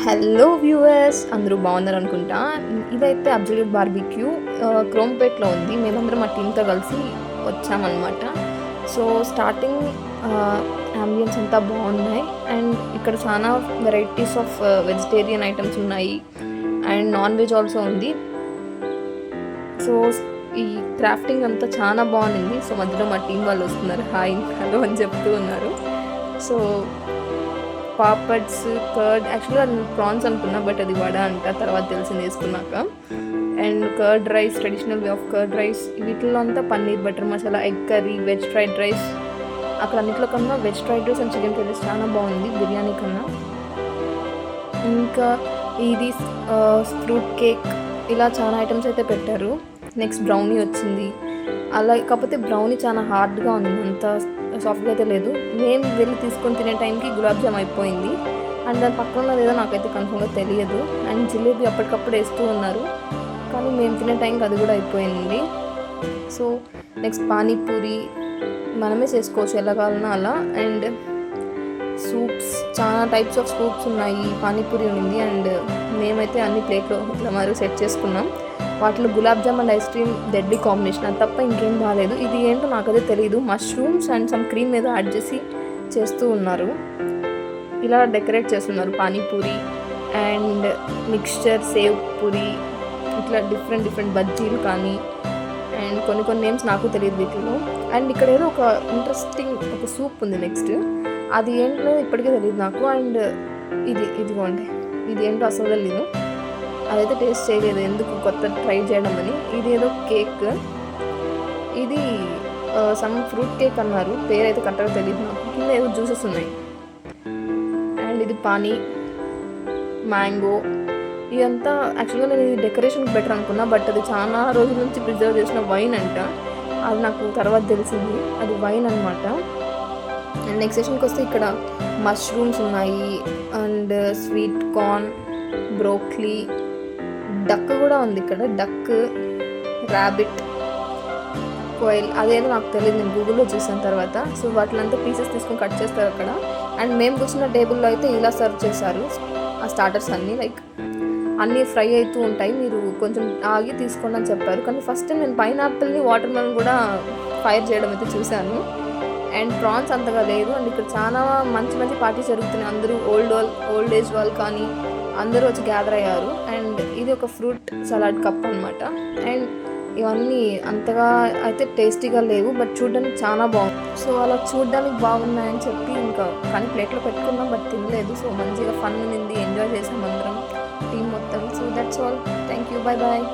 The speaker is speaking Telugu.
హలో వ్యూవర్స్, అందరూ బాగున్నారు అనుకుంటా. ఇదైతే అబ్సల్యూట్ బార్బిక్యూ క్రోంపేట్లో ఉంది. మేమందరం మా టీంతో కలిసి వచ్చామన్నమాట. సో స్టార్టింగ్ అంబియన్స్ అంతా బాగున్నాయి అండ్ ఇక్కడ చాలా వెరైటీస్ ఆఫ్ వెజిటేరియన్ ఐటమ్స్ ఉన్నాయి అండ్ నాన్ వెజ్ ఆల్సో ఉంది. సో ఈ క్రాఫ్టింగ్ అంతా చాలా బాగుంది. సో మధ్యలో మా టీం వాళ్ళు వస్తున్నారు, హాయ్ హలో అని చెప్తూ ఉన్నారు. సో పాపడ్స్, కర్డ్, యాక్చువల్గా నేను ప్రాన్స్ అనుకున్నా బట్ అది వడ అంట, తర్వాత తెలిసింది వేసుకున్నాక. And curd rice, traditional way of curd rice. వీటిలో అంతా paneer butter masala, egg curry, veg fried rice. అక్కడ అన్నింటిలో కన్నా veg fried rice and chicken fried rice చాలా బాగుంది బిర్యానీ కన్నా. ఇంకా ఇది ఫ్రూట్ కేక్, ఇలా చాలా ఐటమ్స్ అయితే పెట్టారు. నెక్స్ట్ బ్రౌనీ వచ్చింది. అలా కాకపోతే బ్రౌనీ చాలా హార్డ్గా ఉంది, అంత సాఫ్ట్గా అయితే లేదు. మేము వెళ్ళి తీసుకొని తినే టైంకి గులాబ్ జామ్ అయిపోయింది అండ్ దాని పక్కన ఉన్నది ఏదో నాకైతే కన్ఫర్మ్గా తెలియదు. అండ్ జిలేబీ అప్పటికప్పుడు వేస్తూ ఉన్నారు, కానీ మేము తినే టైంకి అది కూడా అయిపోయింది. సో నెక్స్ట్ పానీపూరి మనమే చేసుకోవచ్చు ఎలా కావాలన్నా అలా. అండ్ సూప్స్, చాలా టైప్స్ ఆఫ్ సూప్స్ ఉన్నాయి. పానీపూరి ఉంది అండ్ మేమైతే అన్ని ప్లేట్లో ఇట్లా మరి సెట్ చేసుకున్నాం. వాటిలో gulab jam and ice cream deadly combination, అది తప్ప ఇంకేం బాగాలేదు. ఇది ఏంటో నాకైతే తెలియదు. మష్రూమ్స్ అండ్ సమ్ క్రీమ్ మీద యాడ్ చేసి చేస్తూ ఉన్నారు. ఇలా డెకరేట్ చేస్తున్నారు panipuri and mixture, save puri, ఇట్లా డిఫరెంట్ బజ్జీలు కానీ అండ్ కొన్ని నేమ్స్ నాకు తెలియదు వీటిలో. అండ్ ఇక్కడ ఏదో ఒక ఇంట్రెస్టింగ్ ఒక సూప్ ఉంది. నెక్స్ట్ అది ఏంటో ఇప్పటికే తెలియదు నాకు. అండ్ ఇదిగోండి, ఇది ఏంటో అసలు తెలీదు. అదైతే టేస్ట్ చేయలేదు, ఎందుకు కొత్త ట్రై చేయడం అని. ఇది ఏదో కేక్, ఇది సమ్ ఫ్రూట్ కేక్ అన్నారు, పేరైతే కరెక్ట్గా తెలియదు నాకు. కింద ఏదో జ్యూసెస్ ఉన్నాయి. అండ్ ఇది పానీ, మ్యాంగో. ఇదంతా యాక్చువల్గా నేను ఇది డెకరేషన్కి బెటర్ అనుకున్నా, బట్ అది చాలా రోజుల నుంచి ప్రిజర్వ్ చేసిన వైన్ అంట. అది నాకు తర్వాత తెలిసింది, అది వైన్ అనమాట. అండ్ నెక్స్ట్ సెషన్కి వస్తే ఇక్కడ మష్రూమ్స్ ఉన్నాయి and sweet corn, broccoli, duck కూడా ఉంది ఇక్కడ. డక్, ర్యాబిట్, కోయిల్, అదేదో నాకు తెలియదు, నేను గూగుల్లో చూసాను తర్వాత. సో వాటినంతా పీసెస్ తీసుకొని కట్ చేస్తారు అక్కడ. అండ్ మేము కూర్చున్న టేబుల్లో అయితే ఇలా సర్వ్ చేశారు ఆ స్టార్టర్స్ అన్నీ. లైక్ అన్నీ ఫ్రై అవుతూ ఉంటాయి, మీరు కొంచెం ఆగి తీసుకోండి అని చెప్పారు. కానీ ఫస్ట్ టైం నేను పైనాపిల్ని, వాటర్ మెలన్ కూడా ఫైర్ చేయడం అయితే చూశాను. అండ్ ప్రాన్స్ అంతగా లేదు. అండ్ ఇక్కడ చాలా మంచి పార్టీస్ జరుగుతున్నాయి. అందరూ ఓల్డ్ ఏజ్ వాళ్ళు కానీ అందరూ వచ్చి గ్యాదర్ అయ్యారు. అండ్ ఇది ఒక ఫ్రూట్ సలాడ్ కప్ అనమాట. అండ్ ఇవన్నీ అంతగా అయితే టేస్టీగా లేవు, బట్ చూడడానికి చాలా బాగుంది. సో అలా చూడడానికి బాగున్నాయని చెప్పి ఇంకా కానీ ప్లేట్లో పెట్టుకున్నాం, బట్ తినలేదు. సో మంచిగా ఫన్ ఉంది, ఎంజాయ్ చేసాం అందరం టీం మొత్తం. So that's all, thank you, bye.